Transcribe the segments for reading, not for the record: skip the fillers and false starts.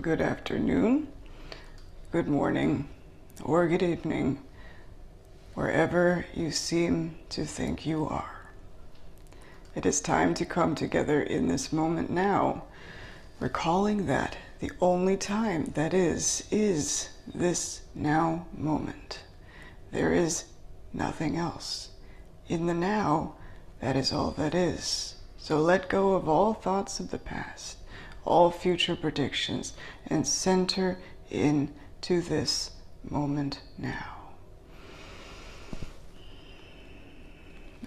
good afternoon, good morning, or good evening, wherever you seem to think you are. It is time to come together in this moment now, recalling that the only time that is this now moment. There is nothing else. In the now, that is all that is. So let go of all thoughts of the past, all future predictions, and center into this moment now.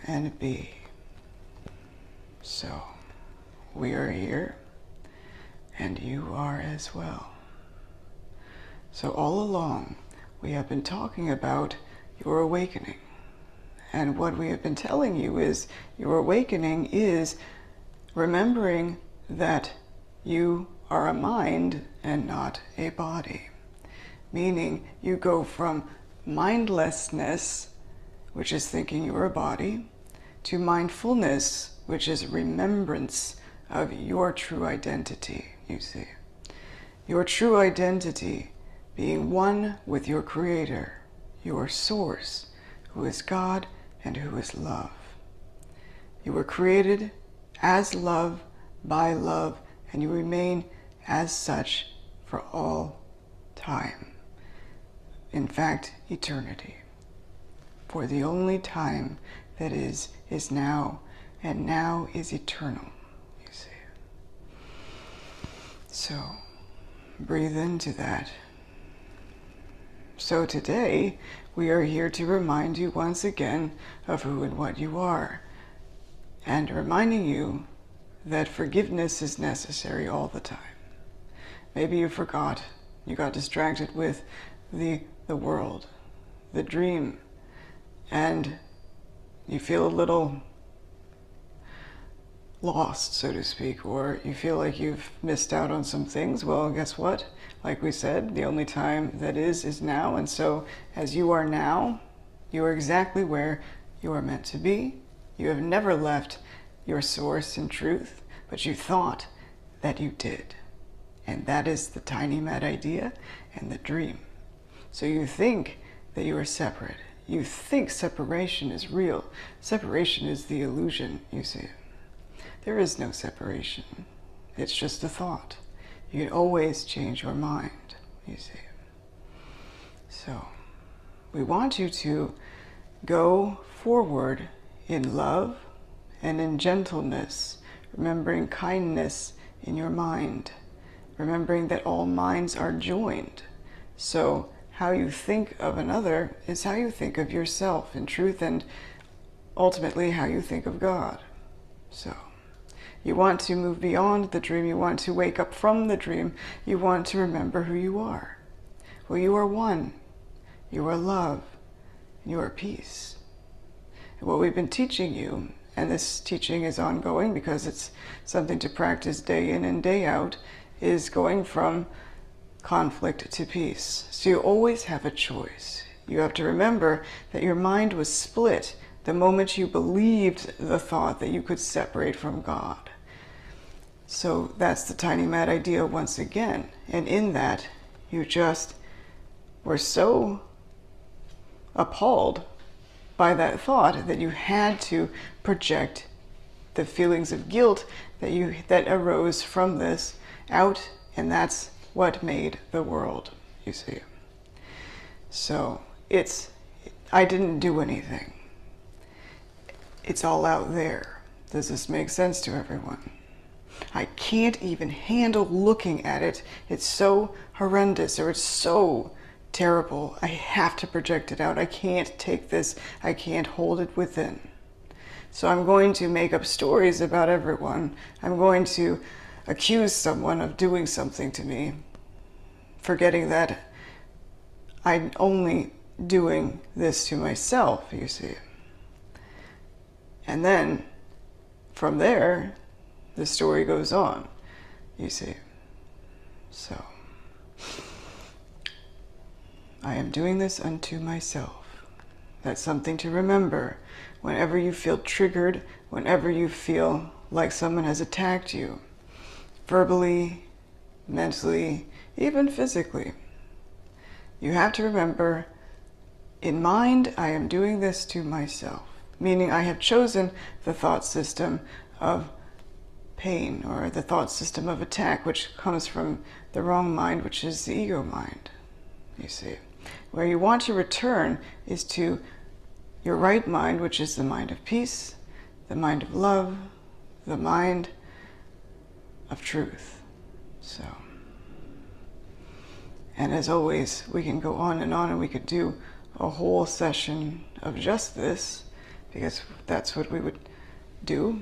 And be. So, we are here, and you are as well. So all along, we have been talking about your awakening. And what we have been telling you is your awakening is remembering that you are a mind and not a body. Meaning you go from mindlessness, which is thinking you're a body, to mindfulness, which is remembrance of your true identity, you see. Your true identity being one with your Creator, your source, who is God and who is love. You were created as love, by love, and you remain as such for all time. In fact, eternity. For the only time that is now, and now is eternal, you see. So, breathe into that. So today, we are here to remind you once again of who and what you are, and reminding you that forgiveness is necessary all the time. Maybe you forgot, you got distracted with the world, the dream, and you feel a little lost, so to speak, or you feel like you've missed out on some things. Well, guess what? Like we said, the only time that is now. And so as you are now, you are exactly where you are meant to be. You have never left your source in truth, but you thought that you did. And that is the tiny mad idea and the dream. So you think that you are separate. You think separation is real. Separation is the illusion, you see. There is no separation. It's just a thought. You can always change your mind, you see. So, we want you to go forward in love and in gentleness, remembering kindness in your mind, remembering that all minds are joined. So, how you think of another is how you think of yourself in truth, and ultimately how you think of God. So, you want to move beyond the dream. You want to wake up from the dream. You want to remember who you are. Well, you are one. You are love. You are peace. And what we've been teaching you, and this teaching is ongoing because it's something to practice day in and day out, is going from conflict to peace. So you always have a choice. You have to remember that your mind was split the moment you believed the thought that you could separate from God. So that's the tiny mad idea once again. And in that, you just were so appalled by that thought that you had to project the feelings of guilt that arose from this out, and that's what made the world, you see. So I didn't do anything. It's all out there. Does this make sense to everyone? I can't even handle looking at it. It's so horrendous, or it's so terrible. I have to project it out. I can't take this. I can't hold it within. So I'm going to make up stories about everyone. I'm going to accuse someone of doing something to me, forgetting that I'm only doing this to myself, you see. And then, from there, the story goes on, you see. So, I am doing this unto myself. That's something to remember whenever you feel triggered, whenever you feel like someone has attacked you, verbally, mentally, even physically. You have to remember, in mind, I am doing this to myself, meaning I have chosen the thought system of pain or the thought system of attack, which comes from the wrong mind, which is the ego mind, you see. Where you want to return is to your right mind, which is the mind of peace, the mind of love, the mind of truth. So, and as always, we can go on, and we could do a whole session of just this, because that's what we would do.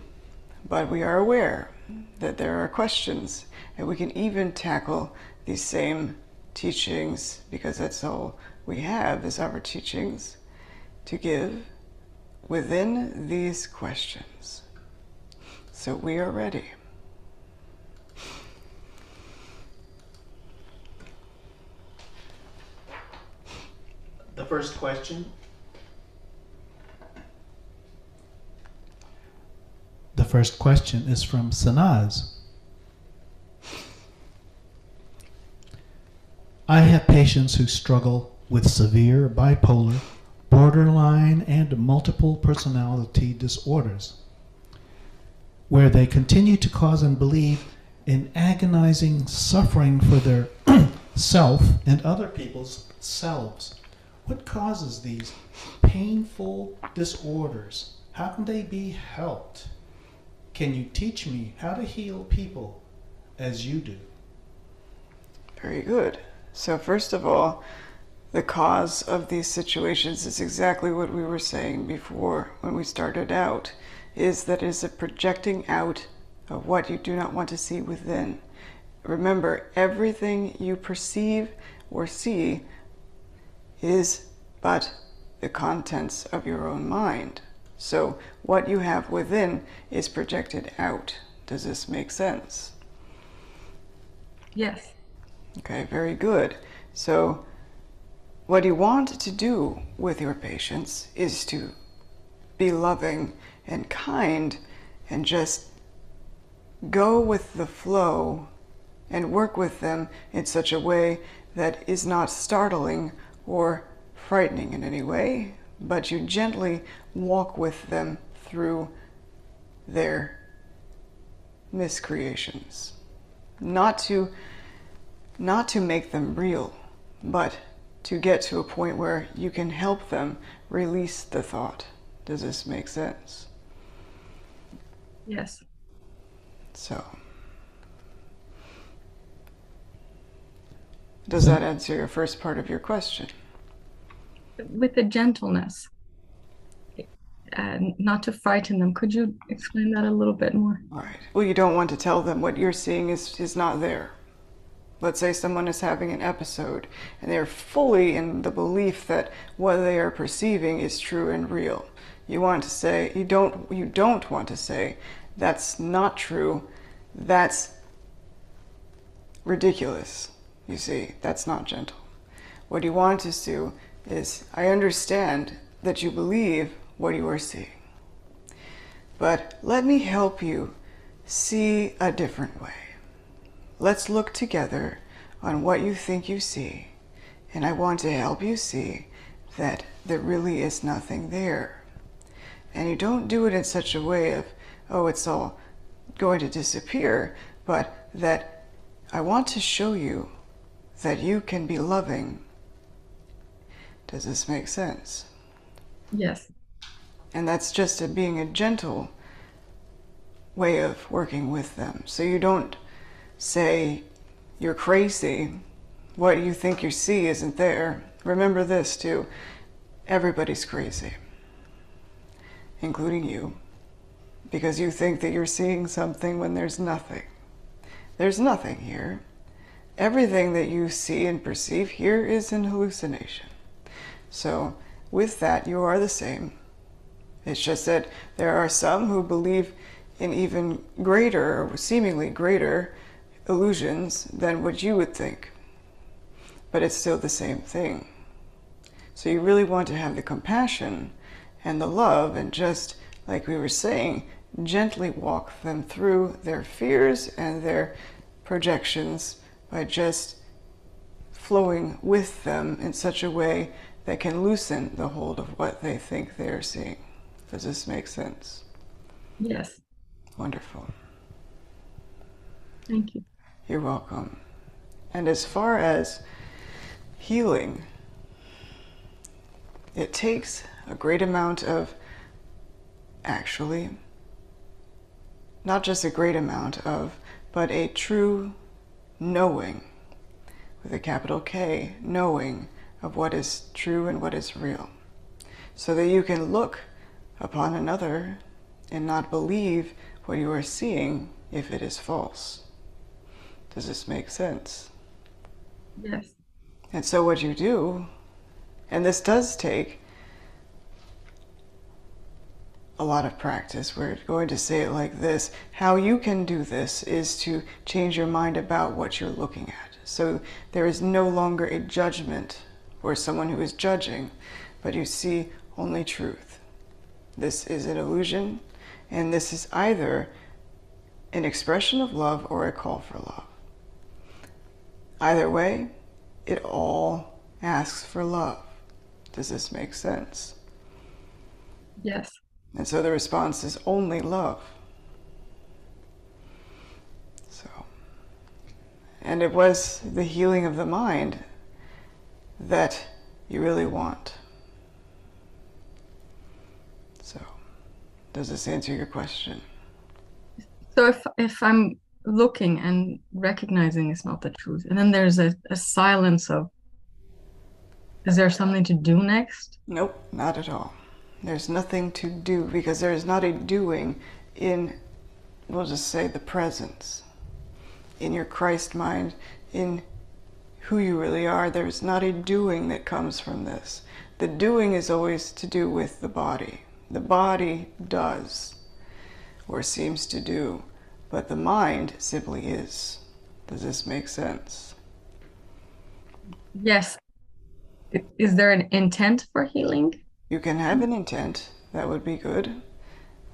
But we are aware that there are questions, and we can even tackle these same teachings, because that's all we have is our teachings to give within these questions. So we are ready. The first question. The first question is from Sanaz. I have patients who struggle with severe bipolar, borderline, and multiple personality disorders, where they continue to cause and believe in agonizing suffering for their self and other people's selves. What causes these painful disorders? How can they be helped? Can you teach me how to heal people as you do? Very good. So first of all, the cause of these situations is exactly what we were saying before when we started out, is that it is a projecting out of what you do not want to see within. Remember, everything you perceive or see is but the contents of your own mind. So what you have within is projected out. Does this make sense? Yes. Okay, very good. So what you want to do with your patients is to be loving and kind and just go with the flow and work with them in such a way that is not startling or frightening in any way, but you gently walk with them through their miscreations. Not to make them real, but to get to a point where you can help them release the thought. Does this make sense? Yes. So, does that answer your first part of your question? With the gentleness, not to frighten them. Could you explain that a little bit more? All right. Well, you don't want to tell them what you're seeing is not there. Let's say someone is having an episode and they're fully in the belief that what they are perceiving is true and real. You want to say, you don't want to say, that's not true, that's ridiculous. You see, that's not gentle. What you want to do is, I understand that you believe what you are seeing, but let me help you see a different way. Let's look together on what you think you see, and I want to help you see that there really is nothing there. And you don't do it in such a way of, oh, it's all going to disappear, but that I want to show you that you can be loving. Does this make sense? Yes. And that's just being a gentle way of working with them. So you don't say, you're crazy, what you think you see isn't there. Remember this too, everybody's crazy, including you, because you think that you're seeing something when there's nothing. There's nothing here. Everything that you see and perceive here is an hallucination. So with that, you are the same. It's just that there are some who believe in even greater, or seemingly greater, illusions than what you would think. But it's still the same thing. So you really want to have the compassion and the love, and just, like we were saying, gently walk them through their fears and their projections by just flowing with them in such a way that can loosen the hold of what they think they're seeing. Does this make sense? Yes. Wonderful. Thank you. You're welcome. And as far as healing, it takes a great amount of, actually, not just a great amount of, but a true knowing, with a capital K, knowing of what is true and what is real, so that you can look upon another and not believe what you are seeing if it is false. Does this make sense? Yes. And so what you do, and this does take a lot of practice, we're going to say it like this, how you can do this is to change your mind about what you're looking at. So there is no longer a judgment or someone who is judging, but you see only truth. This is an illusion, and this is either an expression of love or a call for love. Either way, it all asks for love. Does this make sense? Yes. And so the response is only love. So, and it was the healing of the mind that you really want. So, does this answer your question? So if I'm looking and recognizing it's not the truth, and then there's a silence of, is there something to do next? Nope, not at all. There's nothing to do, because there is not a doing in, we'll just say, the presence. In your Christ mind, in who you really are, there's not a doing that comes from this. The doing is always to do with the body. The body does, or seems to do, but the mind simply is. Does this make sense? Yes. Is there an intent for healing? You can have an intent, that would be good,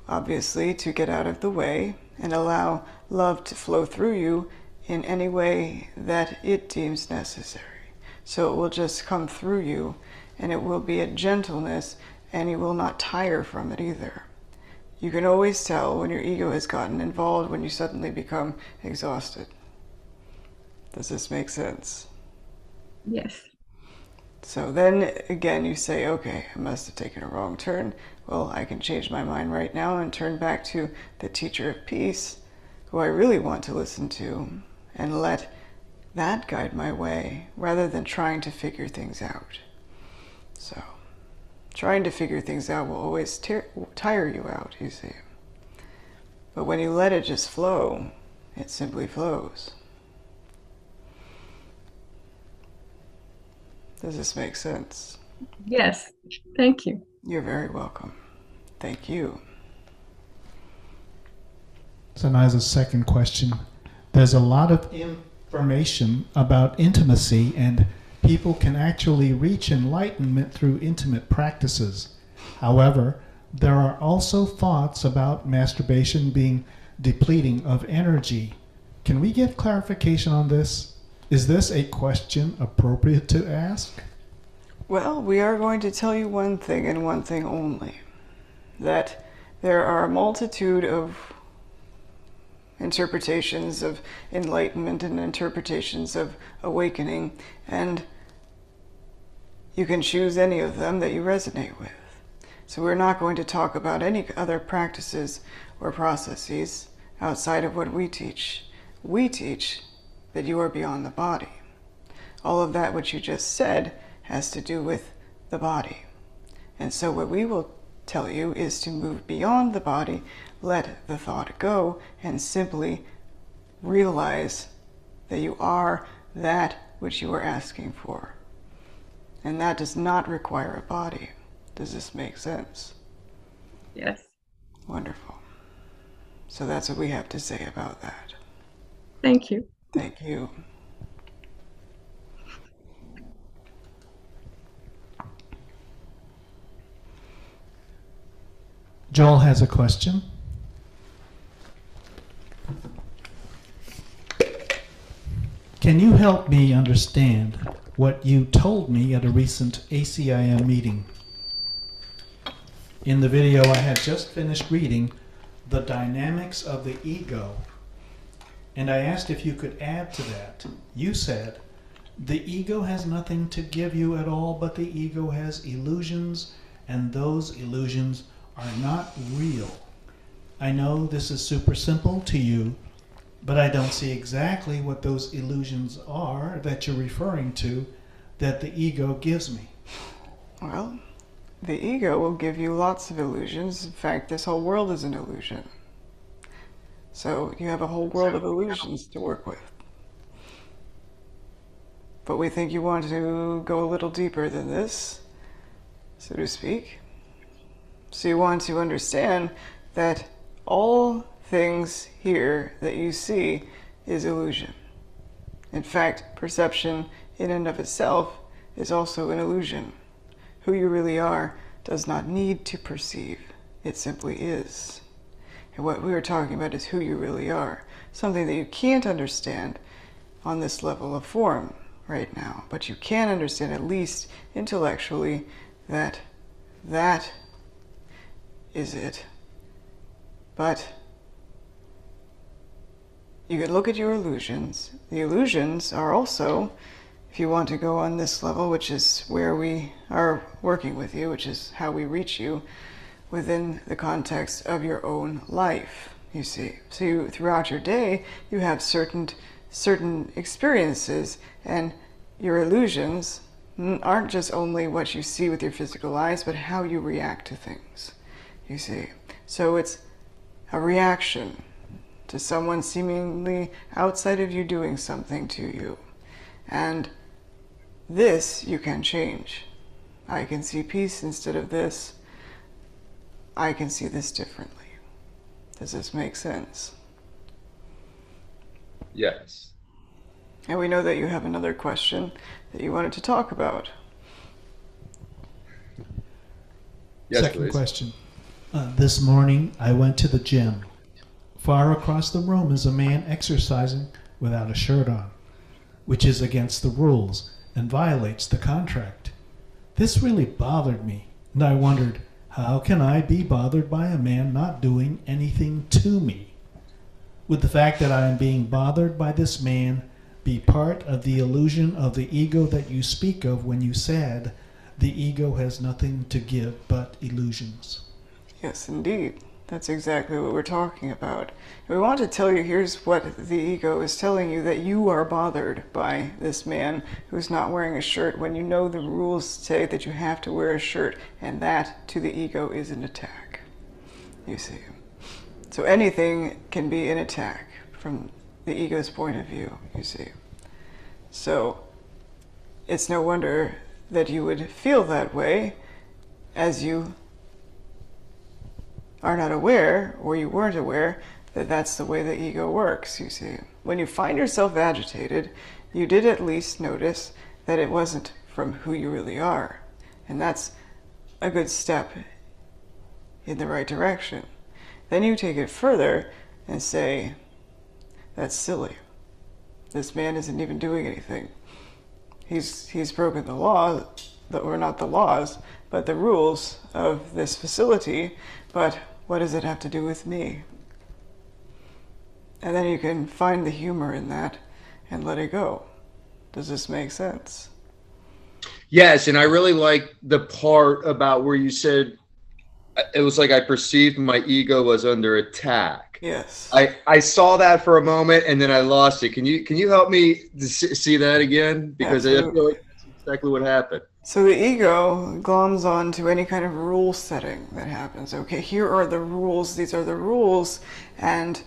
obviously, to get out of the way and allow love to flow through you in any way that it deems necessary. So it will just come through you, and it will be a gentleness, and you will not tire from it either. You can always tell when your ego has gotten involved, when you suddenly become exhausted. Does this make sense? Yes. So then again you say, okay, I must have taken a wrong turn. Well, I can change my mind right now and turn back to the teacher of peace, who I really want to listen to, and let that guide my way rather than trying to figure things out. So trying to figure things out will always tire you out, you see. But when you let it just flow, it simply flows. Does this make sense? Yes. Thank you. You're very welcome. Thank you. So now, as a second question, there's a lot of information about intimacy, and people can actually reach enlightenment through intimate practices. However, there are also thoughts about masturbation being depleting of energy. Can we get clarification on this? Is this a question appropriate to ask? Well, we are going to tell you one thing and one thing only, that there are a multitude of interpretations of enlightenment and interpretations of awakening, and you can choose any of them that you resonate with. So we're not going to talk about any other practices or processes outside of what we teach. We teach that you are beyond the body. All of that which you just said has to do with the body. And so what we will tell you is to move beyond the body, let the thought go, and simply realize that you are that which you are asking for. And that does not require a body. Does this make sense? Yes. Wonderful. So that's what we have to say about that. Thank you. Thank you. Joel has a question. Can you help me understand what you told me at a recent ACIM meeting? In the video I had just finished reading, The Dynamics of the Ego, and I asked if you could add to that. You said, the ego has nothing to give you at all, but the ego has illusions, and those illusions are not real. I know this is super simple to you, but I don't see exactly what those illusions are that you're referring to that the ego gives me. Well, the ego will give you lots of illusions. In fact, this whole world is an illusion. So you have a whole world of illusions to work with. But we think you want to go a little deeper than this, so to speak. So you want to understand that all things here that you see is illusion. In fact, perception in and of itself is also an illusion. Who you really are does not need to perceive. It simply is. And what we are talking about is who you really are. Something that you can't understand on this level of form right now. But you can understand, at least intellectually, that that is it. But you can look at your illusions. The illusions are also, if you want to go on this level, which is where we are working with you, which is how we reach you, within the context of your own life, you see. So you, throughout your day, you have certain experiences, and your illusions aren't just only what you see with your physical eyes, but how you react to things, you see. So it's a reaction to someone seemingly outside of you doing something to you. And this you can change. I can see peace instead of this. I can see this differently. Does this make sense? Yes. And we know that you have another question that you wanted to talk about. Yes, Second please. question. This morning I went to the gym. Far across the room is a man exercising without a shirt on, which is against the rules and violates the contract. This really bothered me, and I wondered, how can I be bothered by a man not doing anything to me? Would the fact that I am being bothered by this man be part of the illusion of the ego that you speak of when you said the ego has nothing to give but illusions? Yes, indeed. That's exactly what we're talking about. We want to tell you, here's what the ego is telling you, that you are bothered by this man who's not wearing a shirt when you know the rules say that you have to wear a shirt, and that to the ego is an attack, you see. So anything can be an attack from the ego's point of view, you see. So it's no wonder that you would feel that way, as you are not aware, or you weren't aware, that that's the way the ego works, you see. When you find yourself agitated, you did at least notice that it wasn't from who you really are. And that's a good step in the right direction. Then you take it further and say, that's silly. This man isn't even doing anything. He's broken the law, or not the laws, but the rules of this facility, but what does it have to do with me? And then you can find the humor in that and let it go. Does this make sense? Yes, and I really like the part about where you said it was like I perceived my ego was under attack. Yes. I saw that for a moment and then I lost it. Can you help me to see that again? Because I feel like that's exactly what happened. So the ego gloms on to any kind of rule setting that happens. Okay, here are the rules, these are the rules, and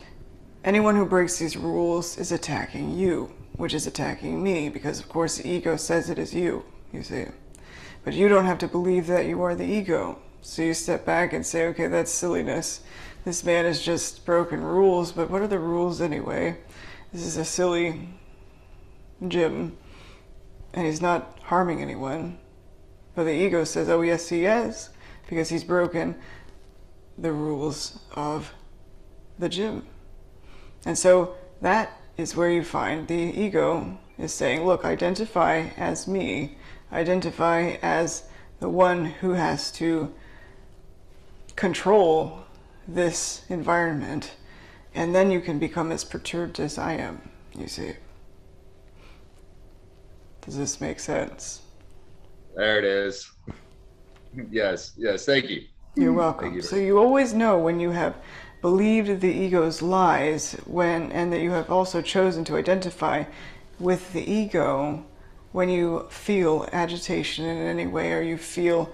anyone who breaks these rules is attacking you, which is attacking me, because of course the ego says it is you, you see. But you don't have to believe that you are the ego. So you step back and say, okay, that's silliness. This man has just broken rules, but what are the rules anyway? This is a silly gym, and he's not harming anyone. But the ego says, oh yes he is, because he's broken the rules of the gym. And so that is where you find the ego is saying, look, identify as me. Identify as the one who has to control this environment, and then you can become as perturbed as I am, you see. Does this make sense? There it is. Yes, thank you. You're welcome. Thank you. So you always know when you have believed the ego's lies, and that you have also chosen to identify with the ego when you feel agitation in any way, or you feel,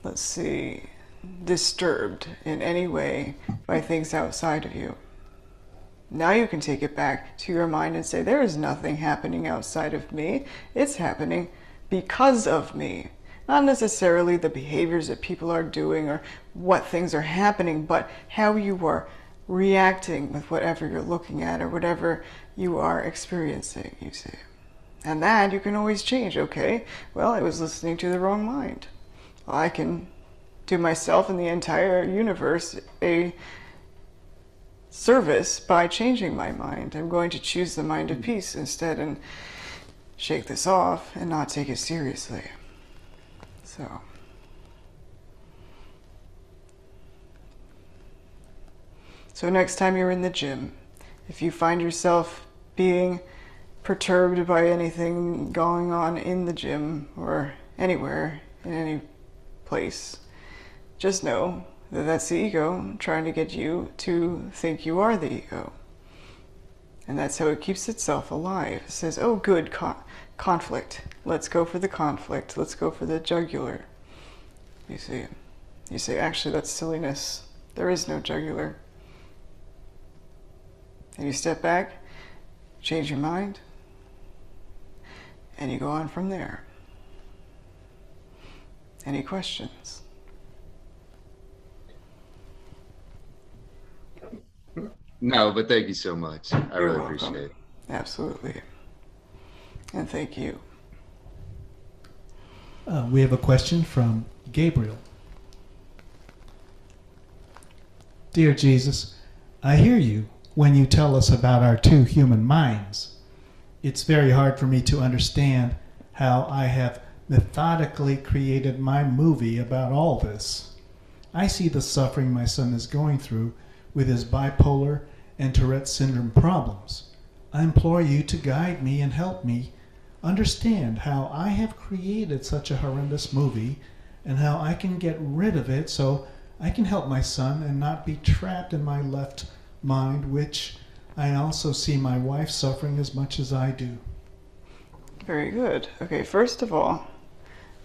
let's see, disturbed in any way by things outside of you. Now you can take it back to your mind and say, there is nothing happening outside of me. It's happening because of me. Not necessarily the behaviors that people are doing or what things are happening, but how you are reacting with whatever you're looking at or whatever you are experiencing, you see. And that you can always change. Okay, well, I was listening to the wrong mind. Well, I can do myself and the entire universe a service by changing my mind. I'm going to choose the mind of peace instead and shake this off and not take it seriously. So next time you're in the gym, if you find yourself being perturbed by anything going on in the gym or anywhere, in any place, just know that that's the ego trying to get you to think you are the ego. And that's how it keeps itself alive. It says, oh good, conflict. Let's go for the conflict. Let's go for the jugular. You see. You say, actually, that's silliness. There is no jugular. And you step back, change your mind, and you go on from there. Any questions? No, but thank you so much. I You're really welcome. appreciate it. Absolutely. And thank you. We have a question from Gabriel. Dear Jesus, I hear you when you tell us about our two human minds. It's very hard for me to understand how I have methodically created my movie about all this. I see the suffering my son is going through with his bipolar and Tourette syndrome problems. I implore you to guide me and help me understand how I have created such a horrendous movie and how I can get rid of it so I can help my son and not be trapped in my left mind, which I also see my wife suffering as much as I do. Very good. Okay, first of all,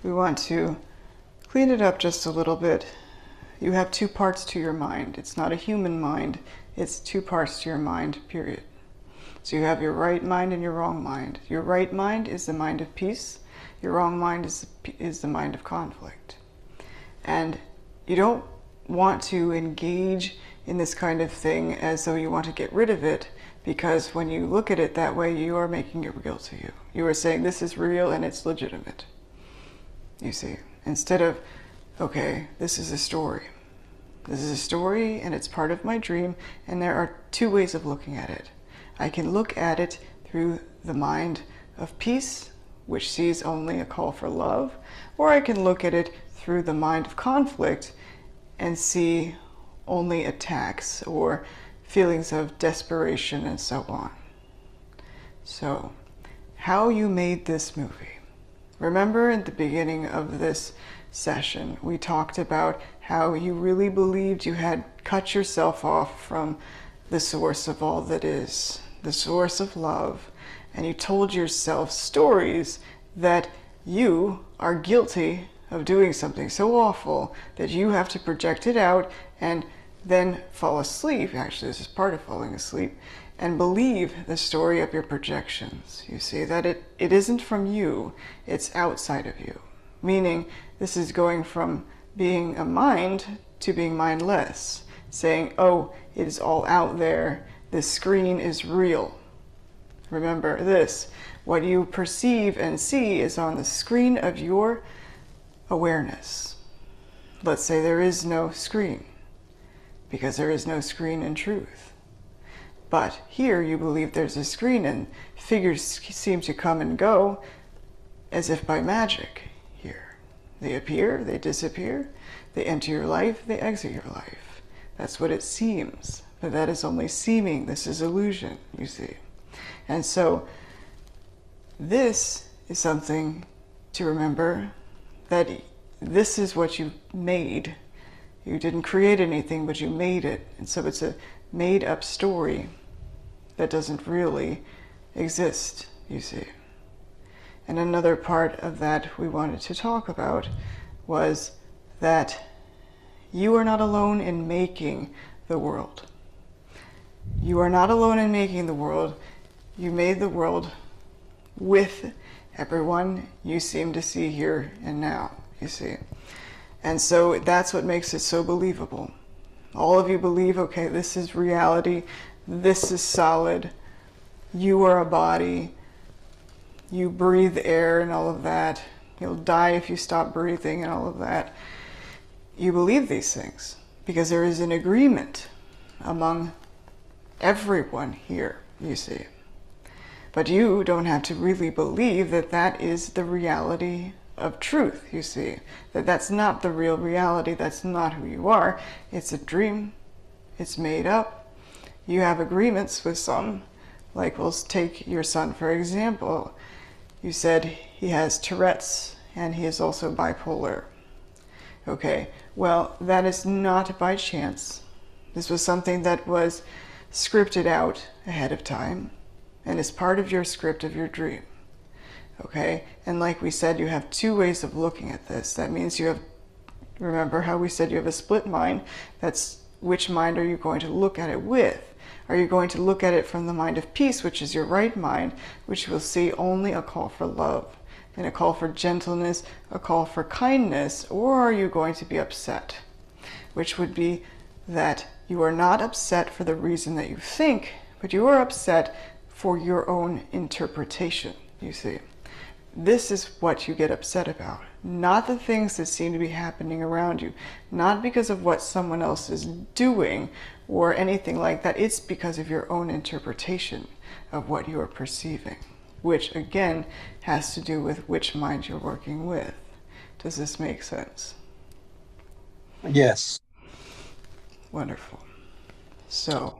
we want to clean it up just a little bit. You have two parts to your mind. It's not a human mind. It's two parts to your mind, period. So you have your right mind and your wrong mind. Your right mind is the mind of peace. Your wrong mind is the mind of conflict. And you don't want to engage in this kind of thing as though you want to get rid of it, because when you look at it that way, you are making it real to you. You are saying this is real and it's legitimate. You see, instead of, okay, this is a story. This is a story and it's part of my dream, and there are two ways of looking at it. I can look at it through the mind of peace, which sees only a call for love, or I can look at it through the mind of conflict and see only attacks or feelings of desperation and so on. So, how you made this movie. Remember at the beginning of this session, we talked about how you really believed you had cut yourself off from the source of all that is, the source of love, and you told yourself stories that you are guilty of doing something so awful that you have to project it out and then fall asleep. Actually, this is part of falling asleep, and believe the story of your projections. You see that it isn't from you, it's outside of you. Meaning, this is going from being a mind to being mindless, saying, oh, it is all out there, this screen is real. Remember this, what you perceive and see is on the screen of your awareness. Let's say there is no screen, because there is no screen in truth. But here you believe there's a screen and figures seem to come and go as if by magic here. They appear, they disappear, they enter your life, they exit your life. That's what it seems. But that is only seeming. This is illusion, you see. And so this is something to remember, that this is what you made. You didn't create anything, but you made it. And so it's a made-up story that doesn't really exist, you see. And another part of that we wanted to talk about was that you are not alone in making the world. You are not alone in making the world. You made the world with everyone you seem to see here and now, you see. And so that's what makes it so believable. All of you believe, okay, this is reality, this is solid, you are a body, you breathe air and all of that, you'll die if you stop breathing and all of that. You believe these things because there is an agreement among everyone here, you see. But you don't have to really believe that that is the reality of truth, you see. That that's not the real reality, that's not who you are. It's a dream, it's made up. You have agreements with some, like we'll take your son for example. You said he has Tourette's and he is also bipolar. Okay, well, that is not by chance. This was something that was scripted out ahead of time and is part of your script of your dream. Okay, and like we said, you have two ways of looking at this. That means you have, remember how we said you have a split mind? That's which mind are you going to look at it with? Are you going to look at it from the mind of peace, which is your right mind, which will see only a call for love, and a call for gentleness, a call for kindness, or are you going to be upset? Which would be that you are not upset for the reason that you think, but you are upset for your own interpretation, you see. This is what you get upset about, not the things that seem to be happening around you, not because of what someone else is doing or anything like that. It's because of your own interpretation of what you are perceiving, which again has to do with which mind you're working with. Does this make sense? Yes. Wonderful. So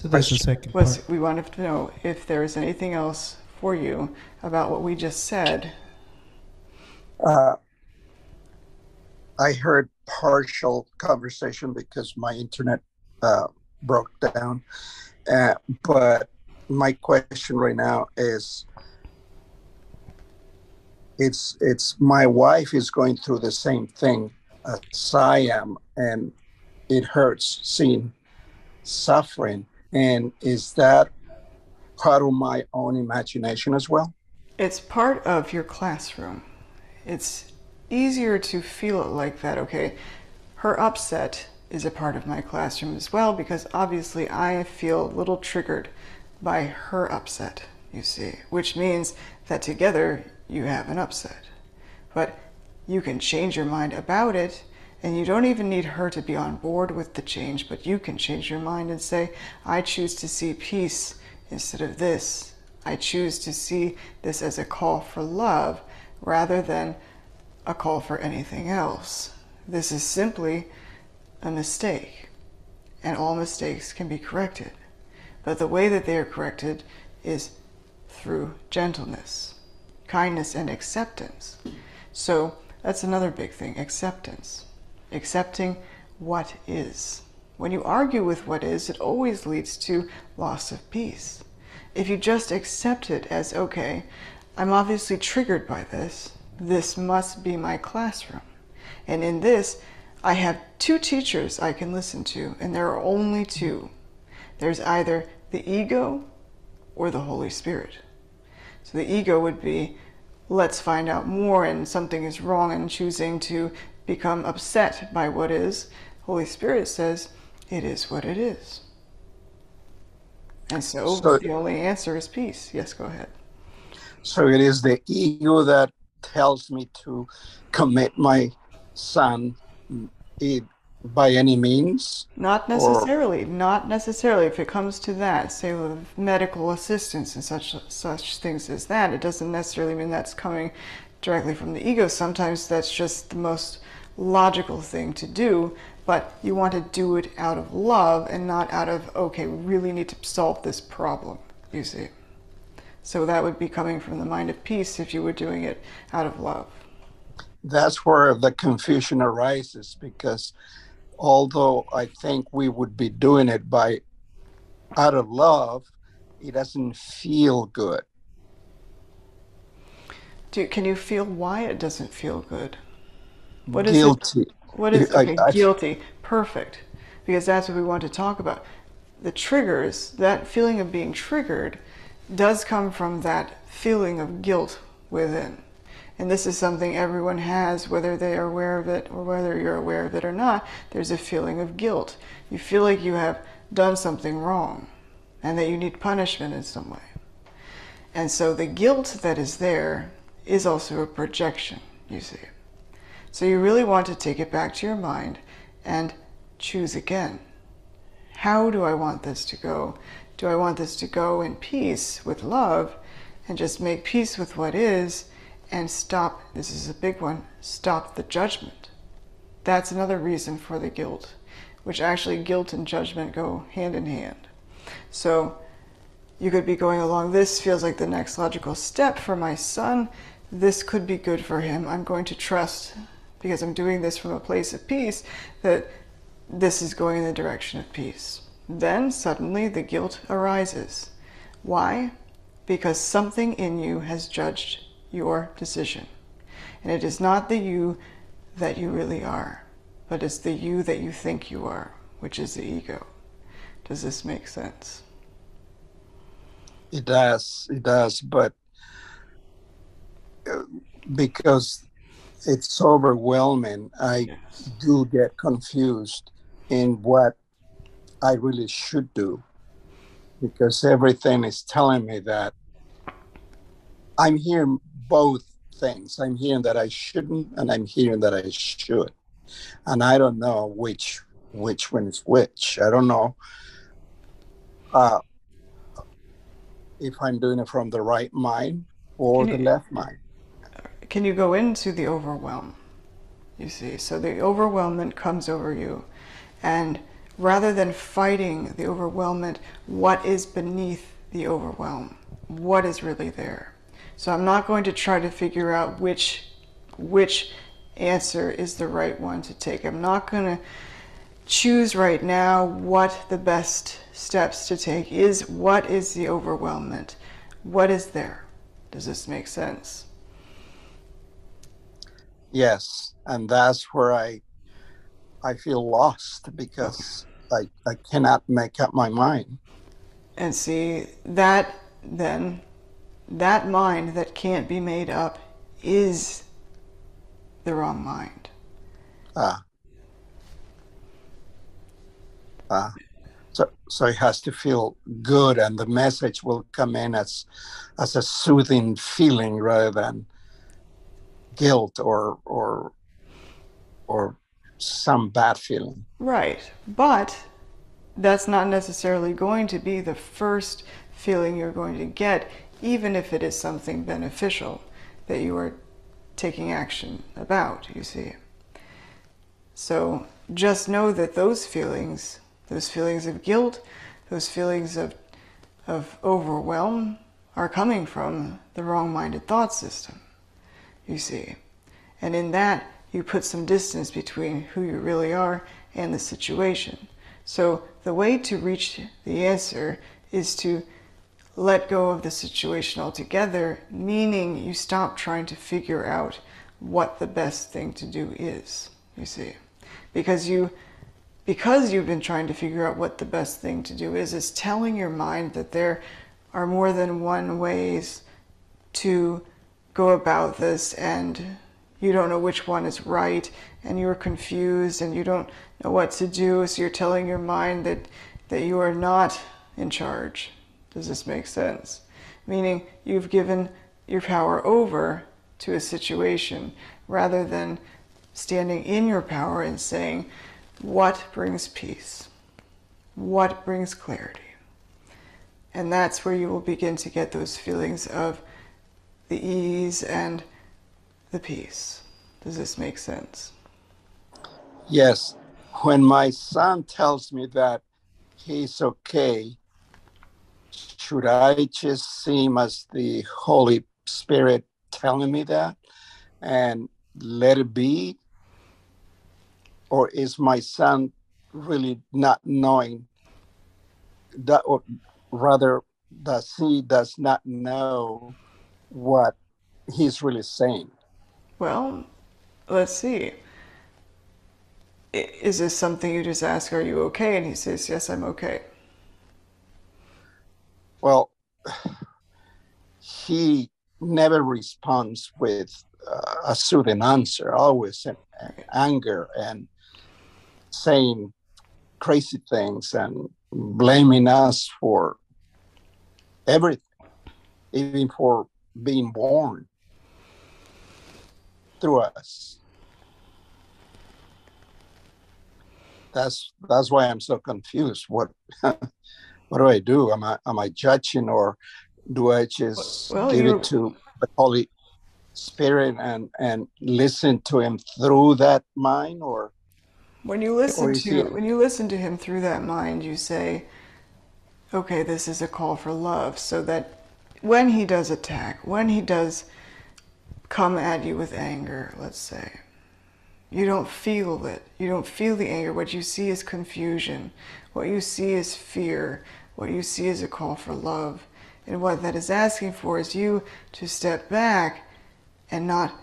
there's a second part. we wanted to know if there is anything else for you about what we just said. I heard partial conversation because my internet broke down. But my question right now is, it's my wife is going through the same thing as I am, and it hurts seeing suffering. And is that part of my own imagination as well? It's part of your classroom. It's easier to feel it like that, okay? Her upset is a part of my classroom as well, because obviously I feel a little triggered by her upset, you see, which means that together you have an upset. But you can change your mind about it, and you don't even need her to be on board with the change, but you can change your mind and say, I choose to see peace instead of this. I choose to see this as a call for love rather than a call for anything else. This is simply a mistake, and all mistakes can be corrected. But the way that they are corrected is through gentleness, kindness, and acceptance. So that's another big thing, acceptance. Accepting what is. When you argue with what is, it always leads to loss of peace. If you just accept it as, okay, I'm obviously triggered by this. This must be my classroom. And in this, I have two teachers I can listen to, and there are only two. There's either the ego or the Holy Spirit. So the ego would be, let's find out more, and something is wrong, and choosing to become upset by what is. Holy Spirit says, it is what it is. And so the only answer is peace. Yes, go ahead. So it is the ego that tells me to commit my son by any means? Not Or necessarily, not necessarily. If it comes to that, say with medical assistance and such things as that, it doesn't necessarily mean that's coming directly from the ego. Sometimes that's just the most logical thing to do, but you want to do it out of love and not out of, okay, we really need to solve this problem, you see. So that would be coming from the mind of peace if you were doing it out of love. that's where the confusion arises, because although I think we would be doing it by out of love, it doesn't feel good. Can you feel why it doesn't feel good? What is it? Guilty. What is, I, okay, I, guilty. Perfect. Because that's what we want to talk about. The triggers, that feeling of being triggered, does come from that feeling of guilt within. And this is something everyone has, whether they are aware of it or whether you're aware of it or not. There's a feeling of guilt. You feel like you have done something wrong and that you need punishment in some way. And so the guilt that is there is also a projection, you see. So you really want to take it back to your mind and choose again. How do I want this to go? Do I want this to go in peace with love and just make peace with what is and stop, this is a big one, stop the judgment. That's another reason for the guilt, which actually guilt and judgment go hand in hand. So you could be going along, this feels like the next logical step for my son. This could be good for him. I'm going to trust, because I'm doing this from a place of peace, that this is going in the direction of peace. Then suddenly the guilt arises. Why? Because something in you has judged your decision. And it is not the you that you really are, but it's the you that you think you are, which is the ego. Does this make sense? it does, but because it's overwhelming, I Yes. do get confused in what I really should do, because everything is telling me that I'm hearing both things. I'm hearing that I shouldn't, and I'm hearing that I should, and I don't know which one is which. I don't know uh, if I'm doing it from the right mind or Can the you, left mind. can you go into the overwhelm? You see, so the overwhelmment comes over you, and rather than fighting the overwhelmment, what is beneath the overwhelm? What is really there? So I'm not going to try to figure out which answer is the right one to take. I'm not going to choose right now what the best steps to take is. What is the overwhelmment? What is there? Does this make sense? Yes, and that's where I feel lost, Okay. because I cannot make up my mind. And see, that then, that mind that can't be made up is the wrong mind. Uh, uh, so it has to feel good, and the message will come in as a soothing feeling rather than guilt or some bad feeling. Right. But that's not necessarily going to be the first feeling you're going to get, even if it is something beneficial that you are taking action about, you see. So just know that those feelings of guilt, those feelings of overwhelm are coming from the wrong-minded thought system, you see. And in that, you put some distance between who you really are and the situation. So the way to reach the answer is to let go of the situation altogether, meaning you stop trying to figure out what the best thing to do is, you see. Because you've been trying to figure out what the best thing to do is, it's telling your mind that there are more than one ways to go about this, and you don't know which one is right, and you're confused and you don't know what to do, so you're telling your mind that you are not in charge. Does this make sense? Meaning you've given your power over to a situation rather than standing in your power and saying, What brings peace? What brings clarity? And that's where you will begin to get those feelings of the ease and the peace. Does this make sense? Yes. When my son tells me that he's okay, should I just see him as the Holy Spirit telling me that and let it be? Or is my son really not knowing that, or rather, does not know what he's really saying? Well, let's see. Is this something you just ask, are you okay? And he says, yes, I'm okay. Well, he never responds with a soothing answer, always in anger and saying crazy things and blaming us for everything, even for being born through us. That's why I'm so confused. What what do I do? Am I judging, or do I just Well, give it to the Holy Spirit and listen to him through that mind, or when you is he? listen to him through that mind, you say, okay, this is a call for love, so that when he does attack, when he does come at you with anger, let's say, you don't feel it. You don't feel the anger. What you see is confusion. What you see is fear. What you see is a call for love. And what that is asking for is you to step back and not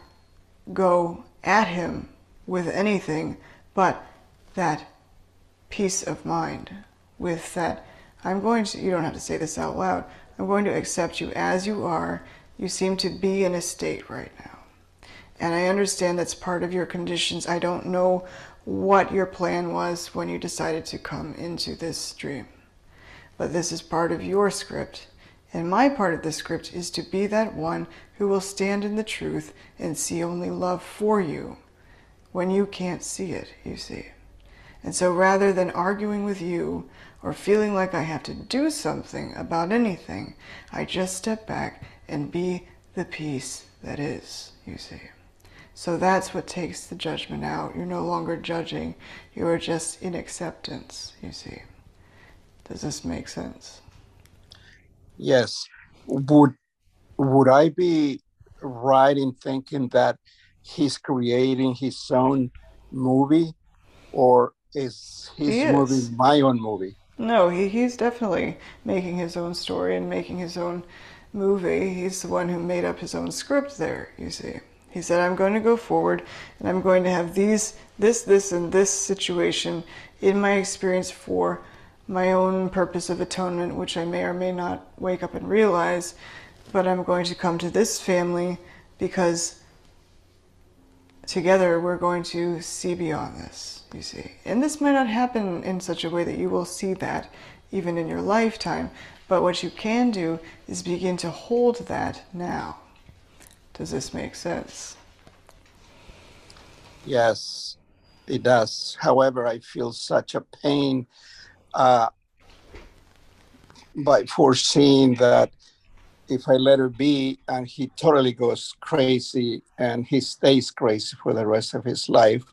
go at him with anything but that peace of mind, with that, I'm going to, you don't have to say this out loud, I'm going to accept you as you are. You seem to be in a state right now. And I understand that's part of your conditions. I don't know what your plan was when you decided to come into this dream. But this is part of your script. And my part of the script is to be that one who will stand in the truth and see only love for you when you can't see it, you see. And so rather than arguing with you or feeling like I have to do something about anything, I just step back and be the peace that is, you see. So that's what takes the judgment out. You're no longer judging. You are just in acceptance, you see. Does this make sense? Yes. Would I be right in thinking that he's creating his own movie, or is He his movie is. my own movie? No, he's definitely making his own story and making his own movie. He's the one who made up his own script there, you see. He said, I'm going to go forward and I'm going to have this, and this situation in my experience for my own purpose of atonement, which I may or may not wake up and realize, but I'm going to come to this family because together we're going to see beyond this, you see. And this might not happen in such a way that you will see that even in your lifetime, but what you can do is begin to hold that now. Does this make sense? Yes, it does. However, I feel such a pain by foreseeing that if I let it be and he totally goes crazy and he stays crazy for the rest of his life,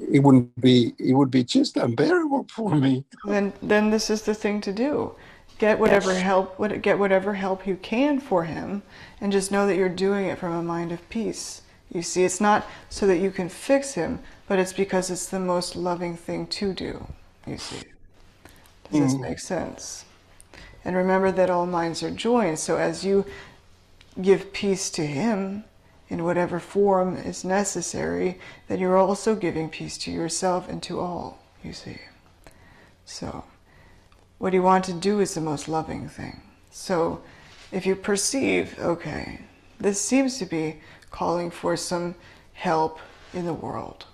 it would be just unbearable for me. Then this is the thing to do. Get whatever help you can for him, and just know that you're doing it from a mind of peace. You see, it's not so that you can fix him, but it's because it's the most loving thing to do, you see. Does this make sense? And remember that all minds are joined, so as you give peace to him in whatever form is necessary, then you're also giving peace to yourself and to all, you see. So what you want to do is the most loving thing. So if you perceive, okay, this seems to be calling for some help in the world.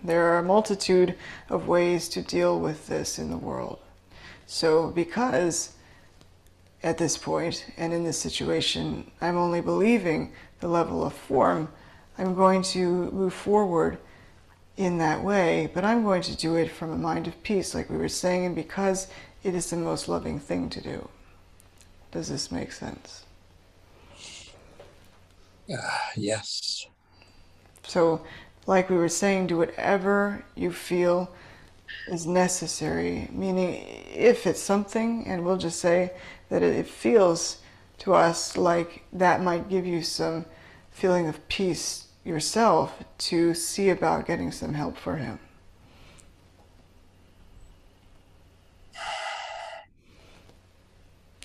There are a multitude of ways to deal with this in the world. So because at this point and in this situation, I'm only believing the level of form, I'm going to move forward in that way, but I'm going to do it from a mind of peace, like we were saying, and because it is the most loving thing to do. Does this make sense? Yes. So, like we were saying, do whatever you feel is necessary, meaning if it's something, and we'll just say that it feels to us like that might give you some feeling of peace yourself, to see about getting some help for him.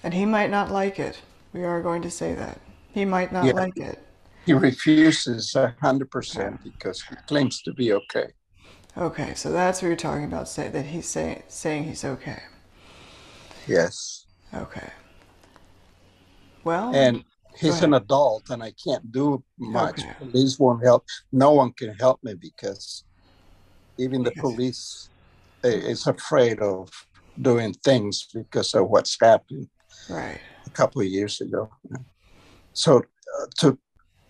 And he might not like it. We are going to say that. He might not Yeah. like it. He refuses Okay. 100% because he claims to be okay. Okay, so that's what you're talking about, that he's saying he's okay. Yes. Okay. Well, And he's ahead. an adult and I can't do much. Okay. Police won't help. No one can help me because even the police is afraid of doing things because of what's happened Right. a couple of years ago. So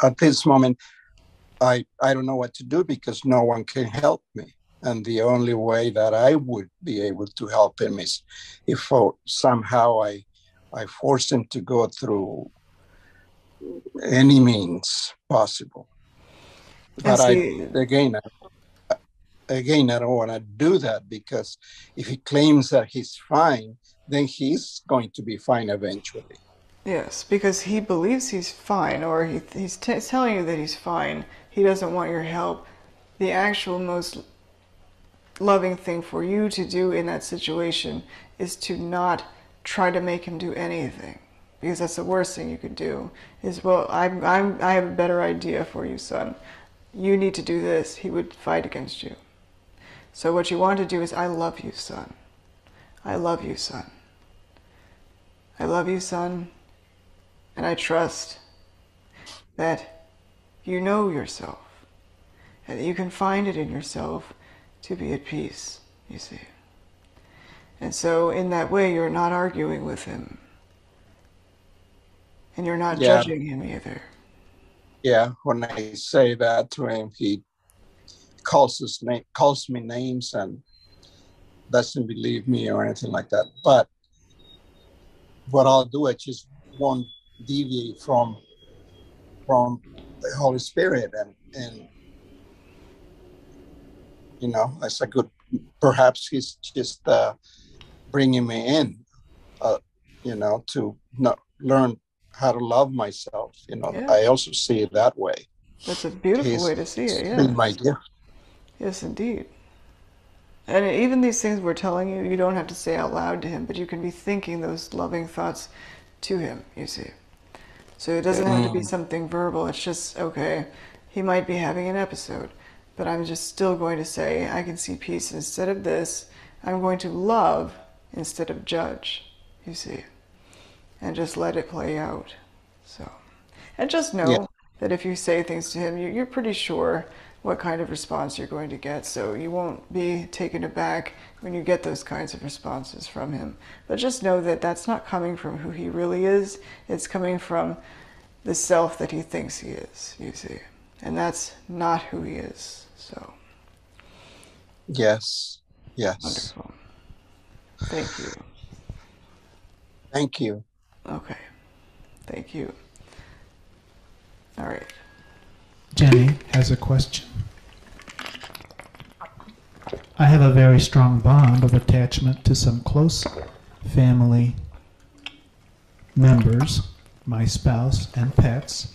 at this moment, I don't know what to do because no one can help me. And the only way that I would be able to help him is if somehow I force him to go through any means possible. But again, I don't want to do that because if he claims that he's fine, then he's going to be fine eventually. Yes, because he believes he's fine, or he's telling you that he's fine. He doesn't want your help. The actual most loving thing for you to do in that situation is to not try to make him do anything, because that's the worst thing you could do. Is, well, I have a better idea for you, son. You need to do this. He would fight against you. So what you want to do is, I love you, son. I love you, son. I love you, son. And I trust that you know yourself, and that you can find it in yourself to be at peace, you see. And so in that way, you're not arguing with him. And you're not judging him either. Yeah, when I say that to him, he calls me names and doesn't believe me or anything like that. But what I'll do, I just won't deviate from the Holy Spirit, and you know, it's a good. Perhaps he's just bringing me in, you know, to learn how to love myself. You know, Yeah. I also see it that way. That's a beautiful way to see it. Yeah. Been my gift. Yes, indeed. And even these things we're telling you, you don't have to say out loud to him, but you can be thinking those loving thoughts to him, you see. So it doesn't have to be something verbal. It's just, okay, he might be having an episode, but I'm just still going to say, I can see peace instead of this. I'm going to love instead of judge, you see, and just let it play out. So, and just know that if you say things to him, you're pretty sure what kind of response you're going to get, so you won't be taken aback when you get those kinds of responses from him. But just know that that's not coming from who he really is. It's coming from the self that he thinks he is, you see. And that's not who he is. So Yes. wonderful. Thank you. Thank you. Okay. Thank you. All right. Jenny has a question. I have a very strong bond of attachment to some close family members, my spouse and pets,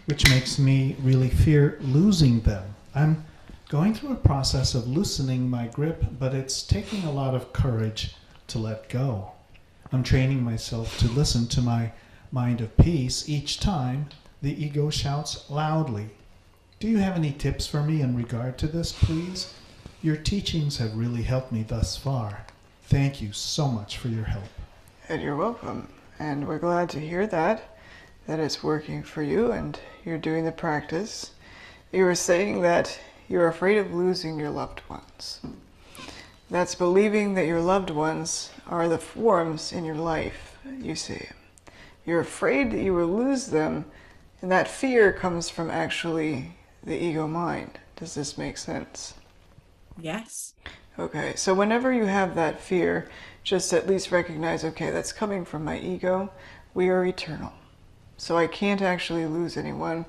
which makes me really fear losing them. I'm going through a process of loosening my grip, but it's taking a lot of courage to let go. I'm training myself to listen to my mind of peace each time the ego shouts loudly. Do you have any tips for me in regard to this, please? Your teachings have really helped me thus far. Thank you so much for your help. And you're welcome. And we're glad to hear that it's working for you and you're doing the practice. You were saying that you're afraid of losing your loved ones. That's believing that your loved ones are the forms in your life, you see. You're afraid that you will lose them, and that fear comes from actually the ego mind. Does this make sense? Yes. Okay, so whenever you have that fear, just at least recognize, okay, that's coming from my ego. We are eternal. So I can't actually lose anyone,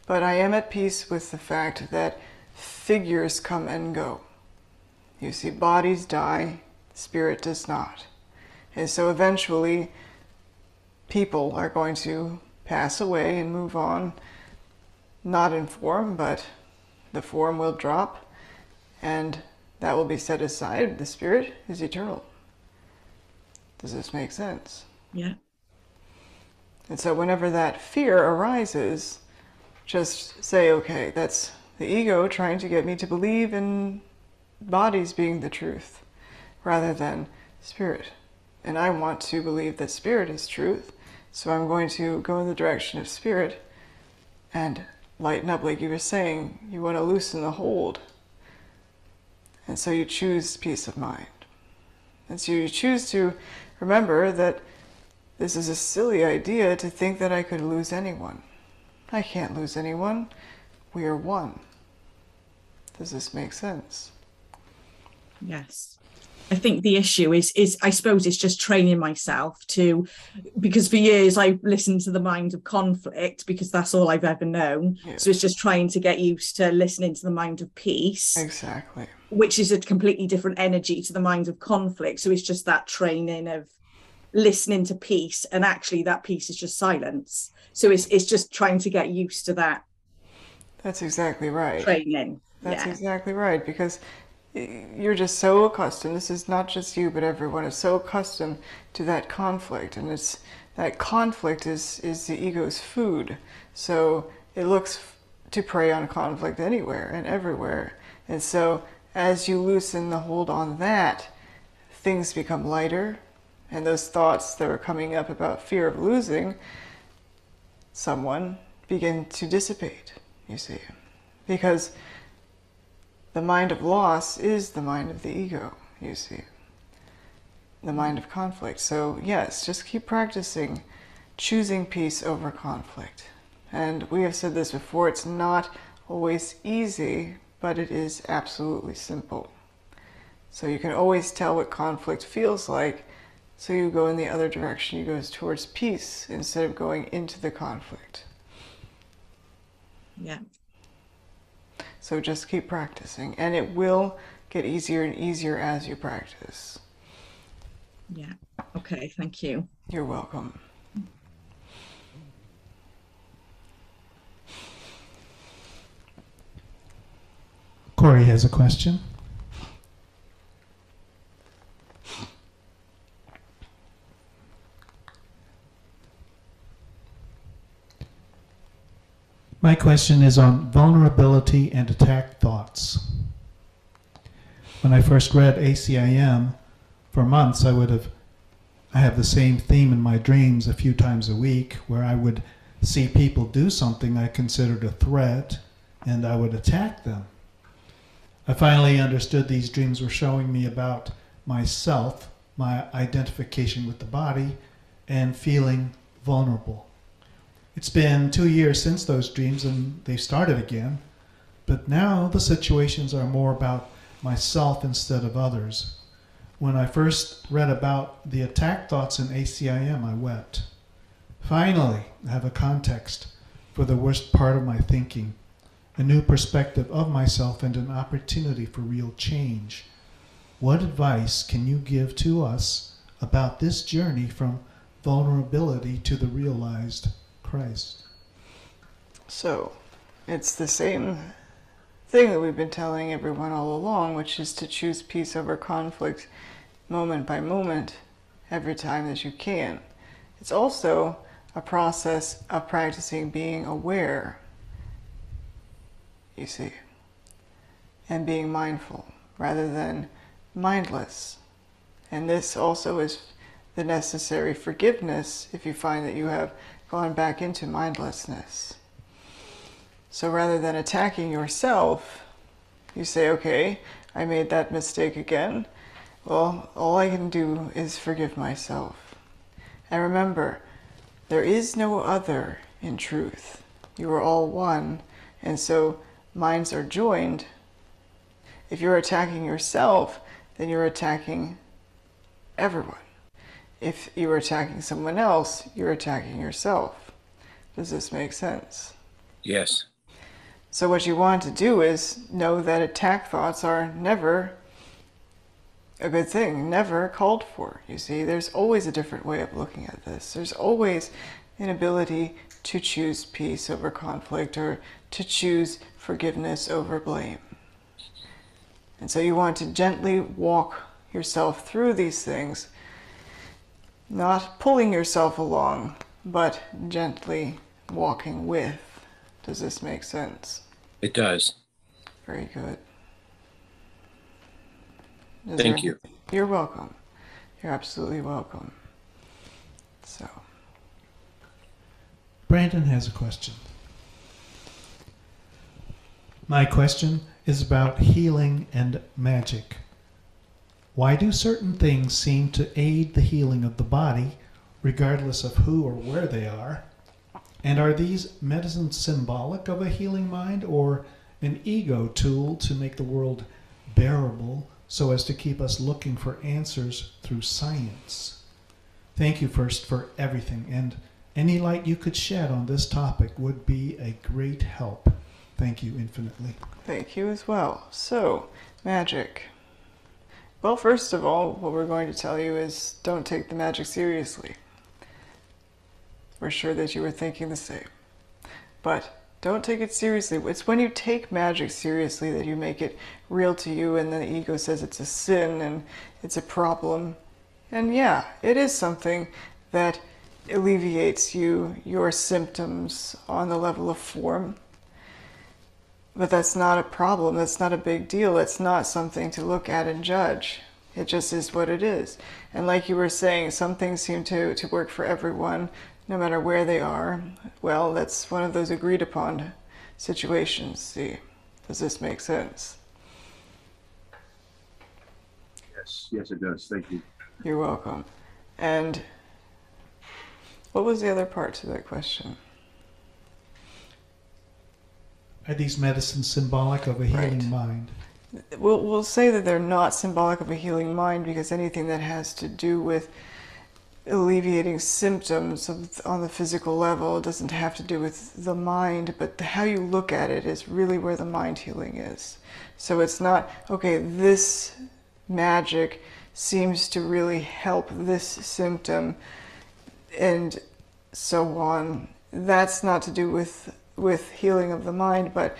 but I am at peace with the fact that figures come and go. You see, bodies die, spirit does not. And so eventually, people are going to pass away and move on, not in form, but the form will drop, and that will be set aside. The spirit is eternal. Does this make sense? Yeah. And so whenever that fear arises, just say, okay, that's the ego trying to get me to believe in bodies being the truth rather than spirit. And I want to believe that spirit is truth, so I'm going to go in the direction of spirit and lighten up, like you were saying. You want to loosen the hold. And so you choose peace of mind. And so you choose to remember that this is a silly idea to think that I could lose anyone. I can't lose anyone. We are one. Does this make sense? Yes. I think the issue is I suppose it's just training myself to, because for years I've listened to the mind of conflict because that's all I've ever known. Yes. So it's just trying to get used to listening to the mind of peace. Exactly. Which is a completely different energy to the mind of conflict. So it's just that training of listening to peace, and actually that peace is just silence. So it's just trying to get used to that. That's exactly right. Training. That's yeah. exactly right, because you're just so accustomed, this is not just you, but everyone is so accustomed to that conflict, and it's that conflict is the ego's food. So it looks to prey on conflict anywhere and everywhere. And so as you loosen the hold on that, things become lighter, and those thoughts that are coming up about fear of losing someone begin to dissipate, you see. Because the mind of loss is the mind of the ego, you see. The mind of conflict. So yes, just keep practicing choosing peace over conflict. And we have said this before, it's not always easy, but it is absolutely simple. So you can always tell what conflict feels like, so you go in the other direction. You go towards peace instead of going into the conflict. Yeah. So just keep practicing, and it will get easier and easier as you practice. Yeah. Okay, thank you. You're welcome. Corey has a question. My question is on vulnerability and attack thoughts. When I first read ACIM, for months I have the same theme in my dreams a few times a week, where I would see people do something I considered a threat, and I would attack them. I finally understood these dreams were showing me about myself, my identification with the body, and feeling vulnerable. It's been 2 years since those dreams, and they started again, but now the situations are more about myself instead of others. When I first read about the attack thoughts in ACIM, I wept. Finally, I have a context for the worst part of my thinking, a new perspective of myself, and an opportunity for real change. What advice can you give to us about this journey from vulnerability to the realized Christ? So, it's the same thing that we've been telling everyone all along, which is to choose peace over conflict moment by moment, every time that you can. It's also a process of practicing being aware, you see, and being mindful rather than mindless. And this also is the necessary forgiveness if you find that you have gone back into mindlessness. So rather than attacking yourself, you say, okay, I made that mistake again. Well, all I can do is forgive myself. And remember, there is no other in truth. You are all one, and so minds are joined. if you're attacking yourself, then you're attacking everyone. If you're attacking someone else, you're attacking yourself. Does this make sense? Yes. So what you want to do is know that attack thoughts are never a good thing, never called for. You see, there's always a different way of looking at this. There's always an ability to choose peace over conflict, or to choose forgiveness over blame. And so you want to gently walk yourself through these things, not pulling yourself along, but gently walking with. Does this make sense? It does. Very good. Thank you. You're welcome. You're absolutely welcome. So, Brandon has a question. My question is about healing and magic. Why do certain things seem to aid the healing of the body, regardless of who or where they are? And are these medicines symbolic of a healing mind, or an ego tool to make the world bearable so as to keep us looking for answers through science? Thank you first for everything, and any light you could shed on this topic would be a great help. Thank you infinitely. thank you as well. So, magic. Well, first of all, what we're going to tell you is don't take the magic seriously. We're sure that you were thinking the same. But don't take it seriously. It's when you take magic seriously that you make it real to you, and then the ego says it's a sin and it's a problem. And yeah, it is something that alleviates your symptoms on the level of form. But that's not a problem. That's not a big deal. It's not something to look at and judge. It just is what it is. And like you were saying, some things seem to work for everyone, no matter where they are. Well, that's one of those agreed upon situations. See, does this make sense? Yes, it does. Thank you. You're welcome. And what was the other part to that question? Are these medicines symbolic of a healing mind? We'll say that they're not symbolic of a healing mind, because anything that has to do with alleviating symptoms on the physical level doesn't have to do with the mind, but how you look at it is really where the mind healing is. So it's not, okay, this magic seems to really help this symptom and so on. That's not to do with healing of the mind, but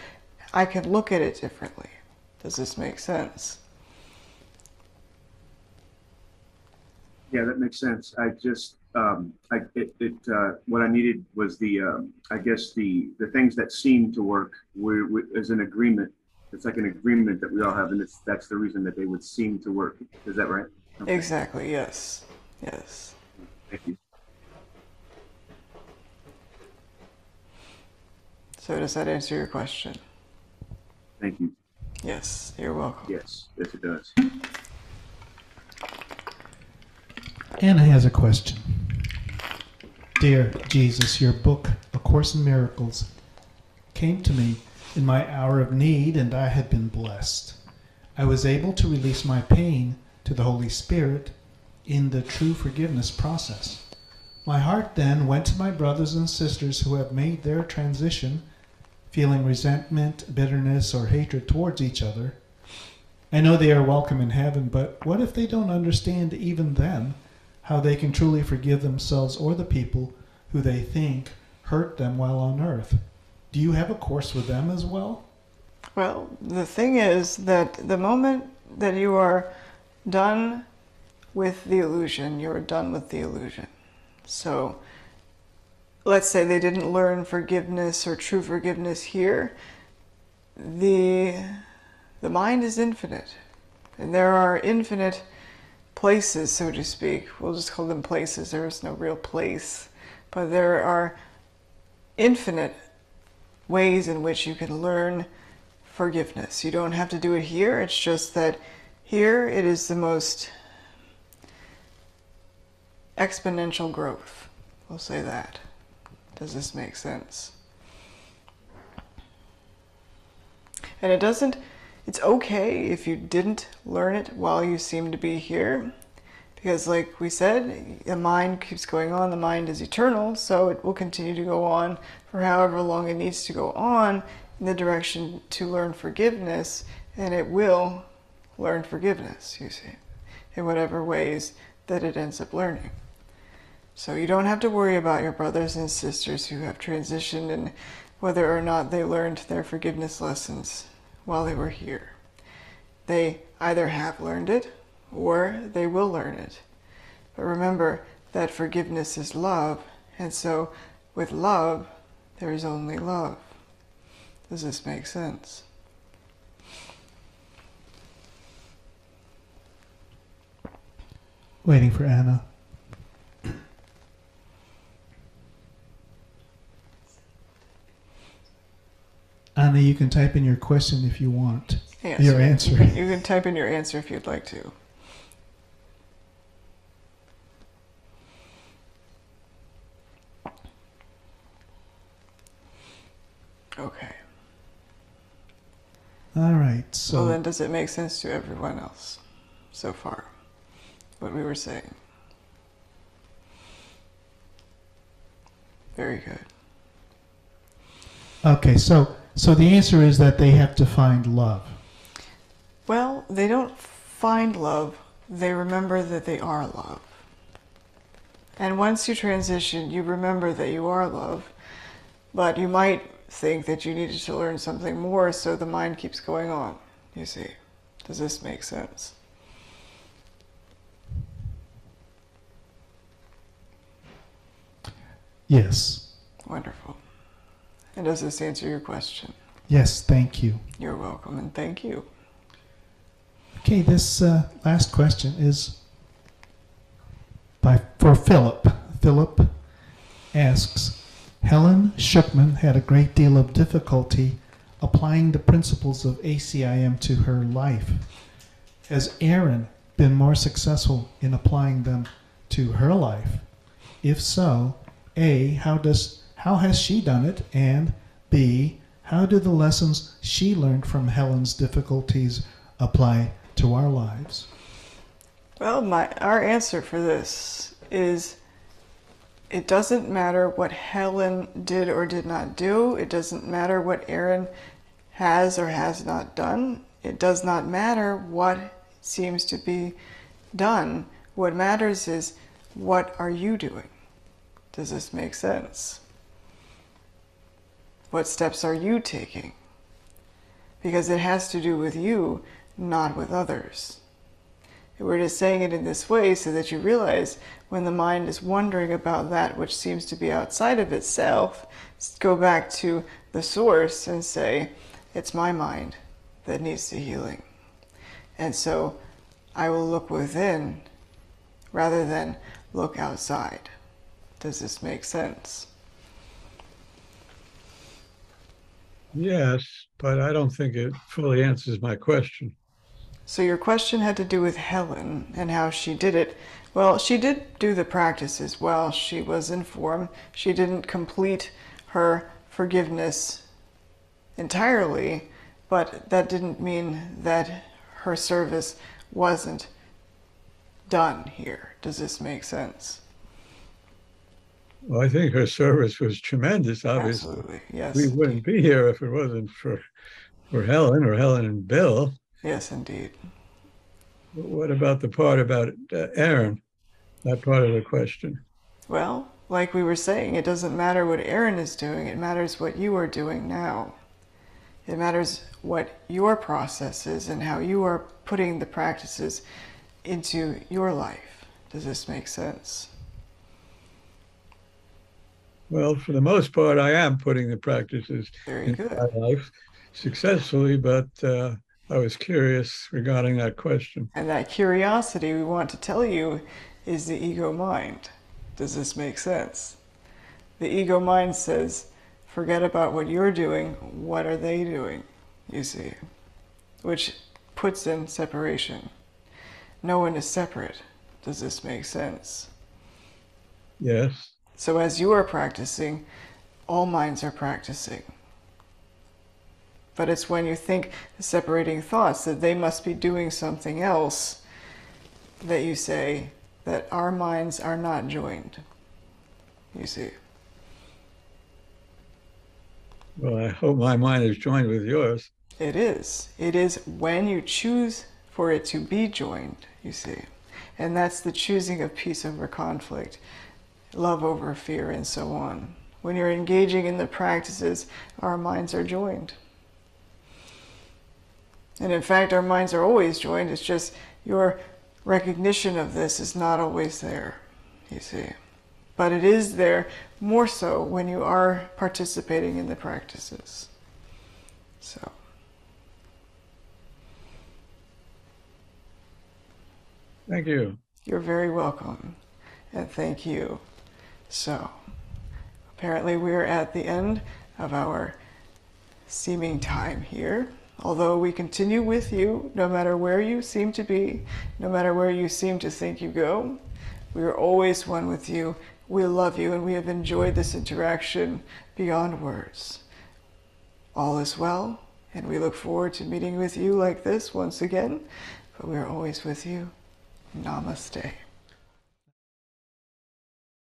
I can look at it differently. Does this make sense? Yeah, that makes sense. I just, what I needed was I guess the things that seem to work as an agreement. It's like an agreement that we all have, and that's the reason that they would seem to work. Is that right? Okay. Exactly. Yes. Yes. Thank you. So does that answer your question? Thank you. Yes. You're welcome. Yes, it does. Anna has a question. Dear Jesus, your book, A Course in Miracles, came to me in my hour of need, and I had been blessed. I was able to release my pain to the Holy Spirit in the true forgiveness process. My heart then went to my brothers and sisters who have made their transition, feeling resentment, bitterness, or hatred towards each other. I know they are welcome in heaven, but what if they don't understand even then how they can truly forgive themselves or the people who they think hurt them while on earth? Do you have a course with them as well? Well, the thing is that the moment that you are done with the illusion, you're done with the illusion. So let's say they didn't learn forgiveness or true forgiveness here. The mind is infinite, and there are infinite places, so to speak. We'll just call them places. There is no real place, but there are infinite ways in which you can learn forgiveness. You don't have to do it here. It's just that here it is the most exponential growth. We'll say that. Does this make sense? And it It's okay if you didn't learn it while you seem to be here, because like we said, the mind keeps going on. The mind is eternal, so it will continue to go on for however long it needs to go on in the direction to learn forgiveness, and it will learn forgiveness, you see, in whatever ways that it ends up learning. So you don't have to worry about your brothers and sisters who have transitioned and whether or not they learned their forgiveness lessons while they were here. They either have learned it or they will learn it. But remember that forgiveness is love, and so with love, there is only love. Does this make sense? Waiting for Anna. Anna, you can type in your question if you want. Yes, your answer. You can type in your answer if you'd like to. Okay. All right. So Well, then does it make sense to everyone else so far, what we were saying? Very good. okay, so the answer is that they have to find love. Well, they don't find love, they remember that they are love. And once you transition, you remember that you are love, but you might think that you needed to learn something more, so the mind keeps going on, you see. Does this make sense? Yes. Wonderful. And does this answer your question? Yes, thank you. You're welcome, and thank you. Okay, this last question is for Philip. Philip asks, Helen Schuckman had a great deal of difficulty applying the principles of ACIM to her life. Has Erin been more successful in applying them to her life? If so, A, how has she done it? And B, how do the lessons she learned from Helen's difficulties apply to our lives? Well, our answer for this is it doesn't matter what Helen did or did not do. It doesn't matter what Erin has or has not done. It does not matter what seems to be done. What matters is, what are you doing? Does this make sense? What steps are you taking? Because it has to do with you, not with others. We're just saying it in this way so that you realize when the mind is wondering about that which seems to be outside of itself, go back to the source and say, it's my mind that needs the healing. And so I will look within rather than look outside. Does this make sense? Yes, but I don't think it fully answers my question. So your question had to do with Helen and how she did it. Well, she did do the practices while she was in form. She didn't complete her forgiveness entirely, but that didn't mean that her service wasn't done here. Does this make sense? Well, I think her service was tremendous, obviously. Absolutely, yes. We wouldn't be here if it wasn't for Helen or Helen and Bill. Yes, indeed. What about the part about Erin? That part of the question. Well, like we were saying, it doesn't matter what Erin is doing. It matters what you are doing now. It matters what your process is and how you are putting the practices into your life. Does this make sense? Well, for the most part, I am putting the practices into my life successfully, but I was curious regarding that question. And that curiosity we want to tell you is the ego mind. Does this make sense? The ego mind says, forget about what you're doing, what are they doing, you see? Which puts in separation. No one is separate. Does this make sense? Yes. So as you are practicing, all minds are practicing. But it's when you think the separating thoughts that they must be doing something else that you say that our minds are not joined. You see. Well, I hope my mind is joined with yours. It is. It is when you choose for it to be joined, you see. And that's the choosing of peace over conflict, love over fear, and so on. When you're engaging in the practices, our minds are joined. And in fact, our minds are always joined. It's just your recognition of this is not always there, you see. But it is there more so when you are participating in the practices. So. Thank you. You're very welcome. And thank you. So, apparently we're at the end of our seeming time here. Although we continue with you, no matter where you seem to be, no matter where you seem to think you go, we are always one with you. We love you, and we have enjoyed this interaction beyond words. All is well, and we look forward to meeting with you like this once again, but we are always with you. Namaste.